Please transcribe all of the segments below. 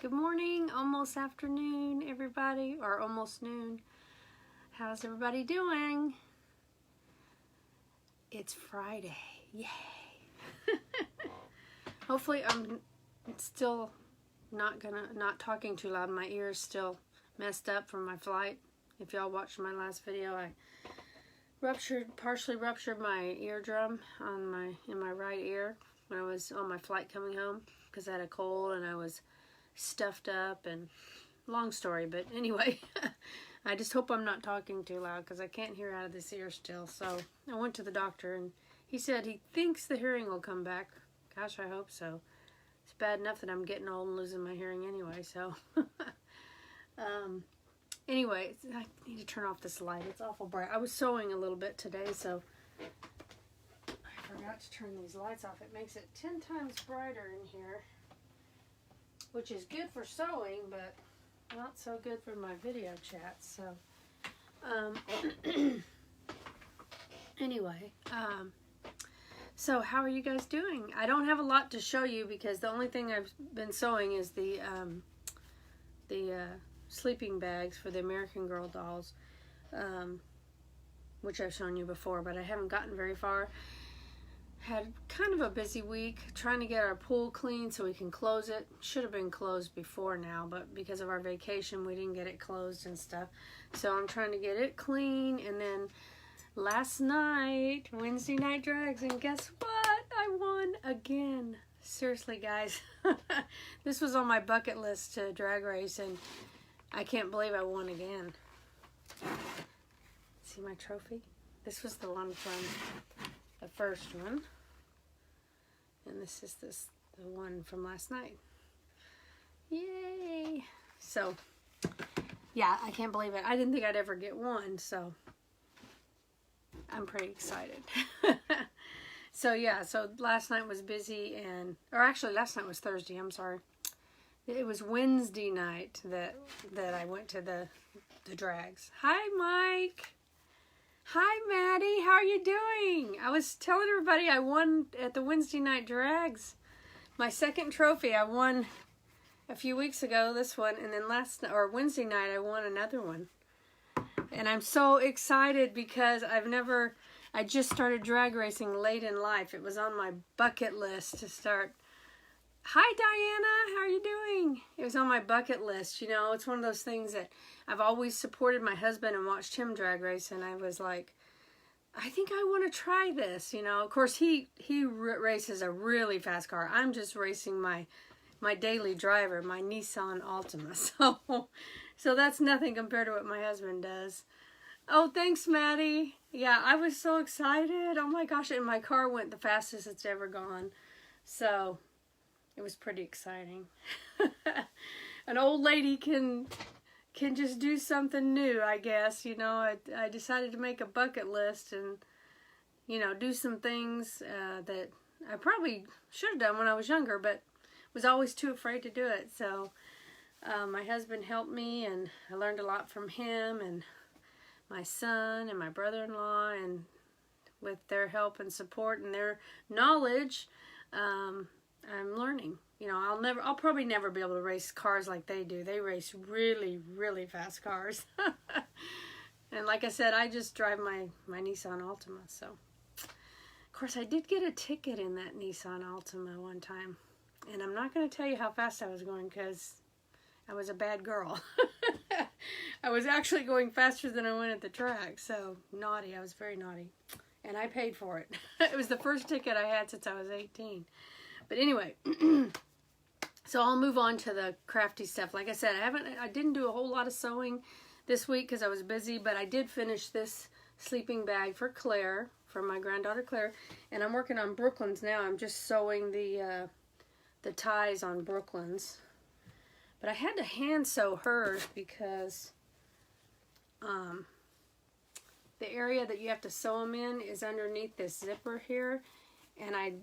Good morning, almost afternoon, everybody, or almost noon. How's everybody doing? It's Friday. Yay! Hopefully I'm still not talking too loud. My ear's still messed up from my flight. If y'all watched my last video, I partially ruptured my eardrum in my right ear when I was on my flight coming home because I had a cold and I was stuffed up, and long story, but anyway, I just hope I'm not talking too loud because I can't hear out of this ear still. So I went to the doctor and he said he thinks the hearing will come back. Gosh, I hope so. It's bad enough that I'm getting old and losing my hearing anyway, so anyway, I need to turn off this light. It's awful bright. I was sewing a little bit today, so I forgot to turn these lights off. It makes it 10 times brighter in here, which is good for sewing, but not so good for my video chats. So, anyway, so how are you guys doing? I don't have a lot to show you because the only thing I've been sewing is the sleeping bags for the American Girl dolls, which I've shown you before, but I haven't gotten very far. Had kind of a busy week trying to get our pool clean so we can close it. Should have been closed before now, but because of our vacation we didn't get it closed and stuff. So I'm trying to get it clean, and then last night, Wednesday night drags, and guess what? I won again. Seriously, guys. This was on my bucket list to drag race, and I can't believe I won again. See my trophy? This was the one from the first one. And this is the one from last night. Yay! So, yeah, I can't believe it. I didn't think I'd ever get one, so I'm pretty excited. So, yeah, so last night was busy, or actually last night was Thursday, I'm sorry. It was Wednesday night that I went to the drags. Hi, Mike! Hi, Maddie. How are you doing? I was telling everybody I won at the Wednesday night drags. My second trophy I won a few weeks ago, this one, and then Wednesday night I won another one. And I'm so excited because I just started drag racing late in life. It was on my bucket list to start. Hi, Diana. How are you doing? It was on my bucket list. You know, it's one of those things that I've always supported my husband and watched him drag race, and I was like, I think I want to try this. You know, of course, he races a really fast car. I'm just racing my daily driver, my Nissan Altima. So that's nothing compared to what my husband does. Oh, thanks, Maddie. Yeah, I was so excited. Oh my gosh, and my car went the fastest it's ever gone. So it was pretty exciting. An old lady can just do something new, I guess. You know, I decided to make a bucket list and, you know, do some things that I probably should have done when I was younger, but was always too afraid to do it. So my husband helped me, and I learned a lot from him and my son and my brother-in-law, and with their help and support and their knowledge, I'm learning. You know, I'll probably never be able to race cars like they do. They race really, really fast cars. And like I said, I just drive my Nissan Altima. So, of course, I did get a ticket in that Nissan Altima one time. And I'm not going to tell you how fast I was going because I was a bad girl. I was actually going faster than I went at the track. So, naughty. I was very naughty. And I paid for it. It was the first ticket I had since I was 18. But anyway, so I'll move on to the crafty stuff. Like I said, I didn't do a whole lot of sewing this week because I was busy, but I did finish this sleeping bag for Claire, for my granddaughter Claire, and I'm working on Brooklyn's now. I'm just sewing the ties on Brooklyn's, but I had to hand sew hers because the area that you have to sew them in is underneath this zipper here, and I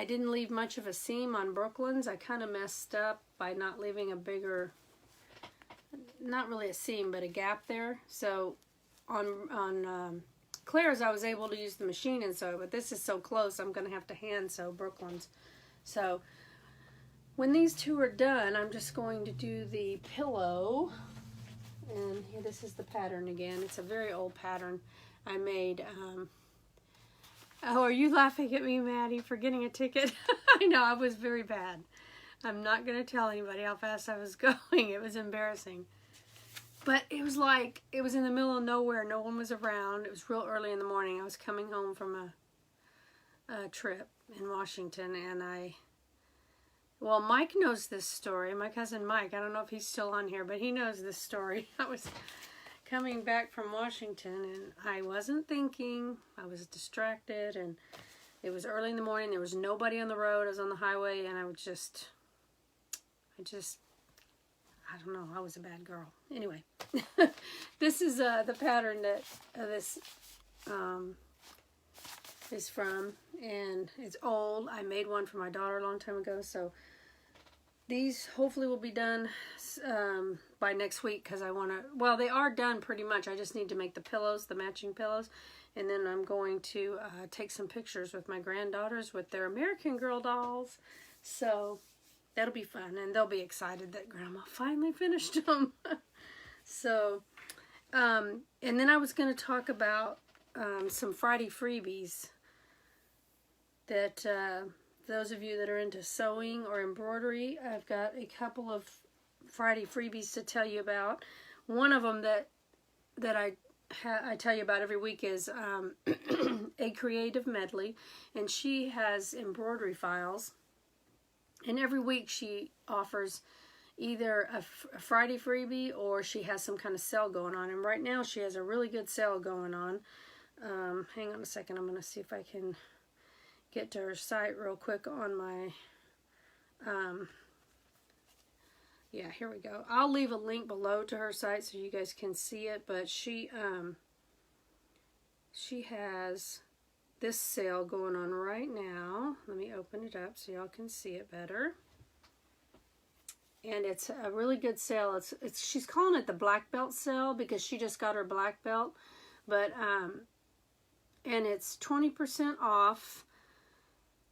didn't leave much of a seam on Brooklyn's. I kind of messed up by not leaving a bigger, not really a seam, but a gap there. So on Claire's, I was able to use the machine and sew, but this is so close, I'm going to have to hand sew Brooklyn's. So when these two are done, I'm just going to do the pillow. And here, this is the pattern again. It's a very old pattern I made. Oh, are you laughing at me, Maddie, for getting a ticket? I know, I was very bad. I'm not going to tell anybody how fast I was going. It was embarrassing. But it was like, it was in the middle of nowhere. No one was around. It was real early in the morning. I was coming home from a trip in Washington, and well, Mike knows this story. My cousin Mike, I don't know if he's still on here, but he knows this story. I was coming back from Washington, and I wasn't thinking. I was distracted, and it was early in the morning. There was nobody on the road. I was on the highway, and I don't know. I was a bad girl. Anyway, this is the pattern that this is from, and it's old. I made one for my daughter a long time ago, so these hopefully will be done by next week, because I want to, well, they are done pretty much. I just need to make the pillows, the matching pillows, and then I'm going to take some pictures with my granddaughters with their American Girl dolls. So that'll be fun, and they'll be excited that Grandma finally finished them. So, and then I was going to talk about some Friday freebies that those of you that are into sewing or embroidery, I've got a couple of Friday freebies to tell you about. One of them that I tell you about every week is a creative medley, and she has embroidery files, and every week she offers either a Friday freebie or she has some kind of sale going on, and right now she has a really good sale going on. Hang on a second, I'm going to see if I can get to her site real quick on my yeah, here we go. I'll leave a link below to her site so you guys can see it, but she has this sale going on right now. Let me open it up so y'all can see it better. And it's a really good sale. She's calling it the black belt sale because she just got her black belt, but and it's 20% off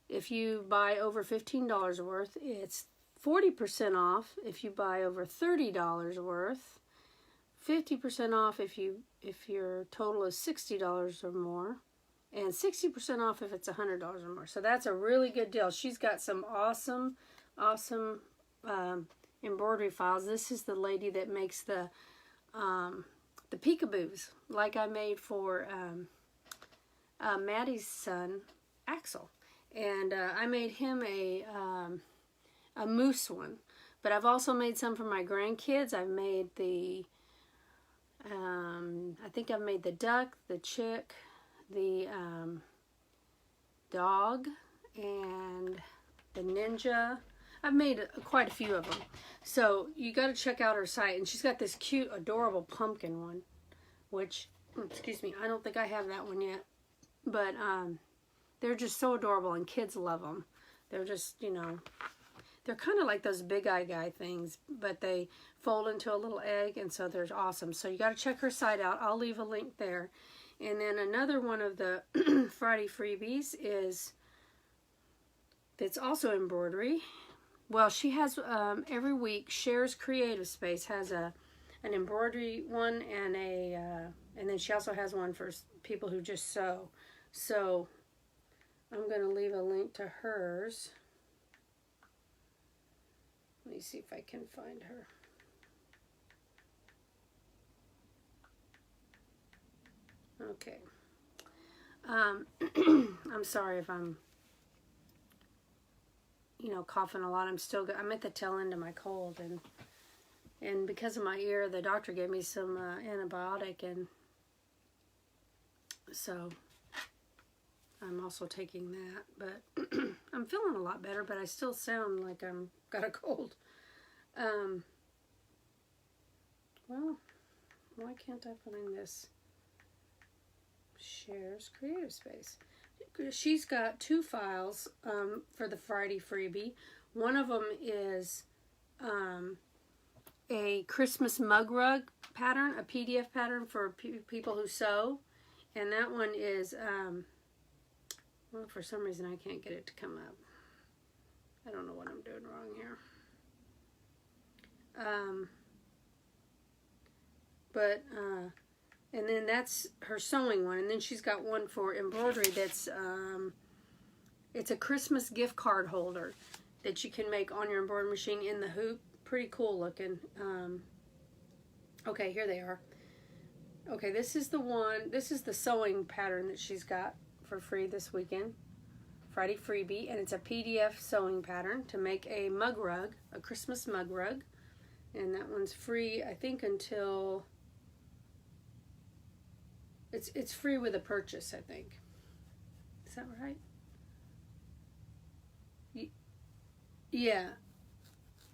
if you buy over $15 worth. It's 40% off if you buy over $30 worth. 50% off if your total is $60 or more, and 60% off if it's $100 or more. So that's a really good deal. She's got some awesome embroidery files. This is the lady that makes the peekaboos, like I made for Maddie's son Axel, and I made him a moose one. But I've also made some for my grandkids. I've made the I think I've made the duck, the chick, the dog, and the ninja. I've made quite a few of them. So you got to check out her site. And she's got this cute, adorable pumpkin one, which, excuse me, I don't think I have that one yet. But they're just so adorable, and kids love them. They're just, you know, they're kind of like those Big Eye Guy things, but they fold into a little egg, and so they're awesome. So you got to check her site out. I'll leave a link there. And then another one of the Friday freebies is, it's also embroidery. Well, she has every week, Cher's Creative Space has an embroidery one, and then she also has one for people who just sew. So I'm going to leave a link to hers. Let me see if I can find her. Okay. I'm sorry if I'm, you know, coughing a lot. I'm at the tail end of my cold, and because of my ear, the doctor gave me some antibiotic, and so I'm also taking that. But I'm feeling a lot better, but I still sound like I'm got a cold. Well, why can't I find this? Cher's Creative Space. She's got two files for the Friday freebie. One of them is a Christmas mug rug pattern, a PDF pattern for people who sew. And that one is, well, for some reason I can't get it to come up. I don't know what I'm doing wrong here. And then that's her sewing one. And then she's got one for embroidery that's, it's a Christmas gift card holder that you can make on your embroidery machine in the hoop. Pretty cool looking. Okay, here they are. Okay, this is the one, this is the sewing pattern that she's got for free this weekend. Friday freebie, and it's a PDF sewing pattern to make a mug rug, a Christmas mug rug. And that one's free, I think, until, it's free with a purchase, I think. Is that right? Yeah,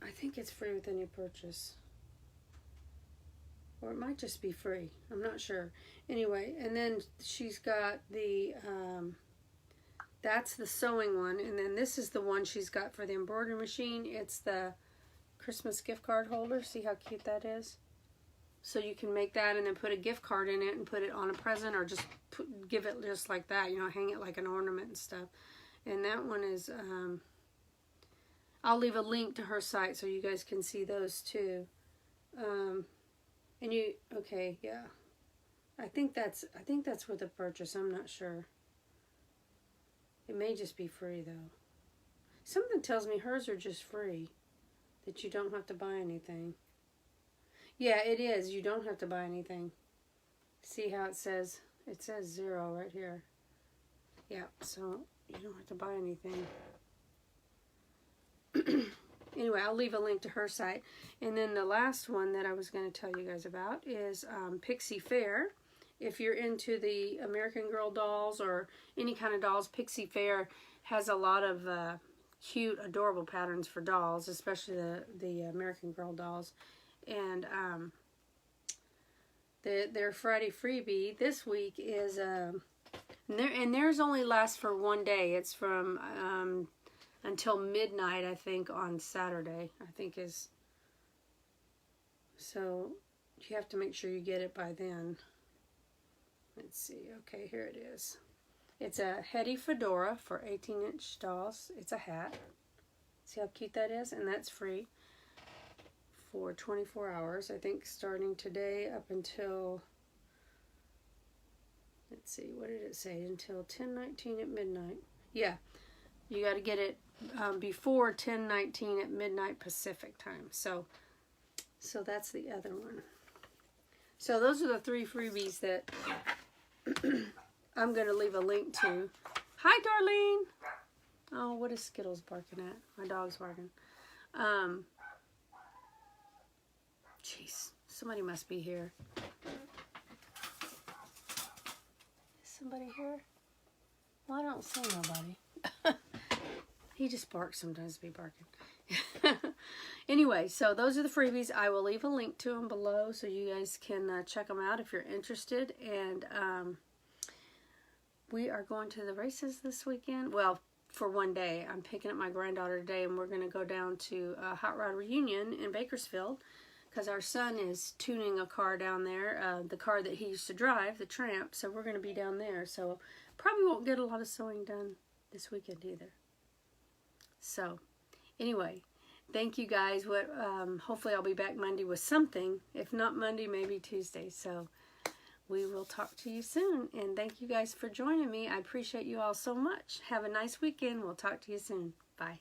I think it's free with any purchase. Or it might just be free. I'm not sure. Anyway, and then she's got the, that's the sewing one. And then this is the one she's got for the embroidery machine. It's the Christmas gift card holder. See how cute that is? So you can make that and then put a gift card in it and put it on a present, or just give it just like that, you know, hang it like an ornament and stuff. And that one is, I'll leave a link to her site so you guys can see those too. And you, okay, yeah. I think that's with a purchase. I'm not sure. It may just be free though. Something tells me hers are just free, that you don't have to buy anything. Yeah, it is. You don't have to buy anything. See how it says? It says 0 right here. Yeah, so you don't have to buy anything. Anyway, I'll leave a link to her site. And then the last one that I was going to tell you guys about is Pixie Fair. If you're into the American Girl dolls or any kind of dolls, Pixie Fair has a lot of cute, adorable patterns for dolls, especially the American Girl dolls. And their Friday freebie this week is, and theirs only lasts for one day. It's from until midnight, I think, on Saturday, I think is. So you have to make sure you get it by then. Let's see. Okay, here it is. It's a Hetty fedora for 18-inch dolls. It's a hat. See how cute that is? And that's free for 24 hours, I think, starting today up until, let's see, what did it say? Until 10:19 at midnight. Yeah, you got to get it before 10:19 at midnight Pacific time. So that's the other one. So those are the 3 freebies that I'm going to leave a link to. Hi, Darlene. Oh, what is Skittles barking at? My dog's barking. Jeez, somebody must be here. Is somebody here? Well, I don't see nobody. He just barks sometimes, be barking. Anyway, so those are the freebies. I will leave a link to them below so you guys can check them out if you're interested. And we are going to the races this weekend. Well, for one day. I'm picking up my granddaughter today, and we're going to go down to a Hot Rod Reunion in Bakersfield because our son is tuning a car down there, the car that he used to drive, the Tramp. So we're going to be down there. So probably won't get a lot of sewing done this weekend either. So anyway, thank you guys. Hopefully I'll be back Monday with something. If not Monday, maybe Tuesday. So we will talk to you soon. And thank you guys for joining me. I appreciate you all so much. Have a nice weekend. We'll talk to you soon. Bye.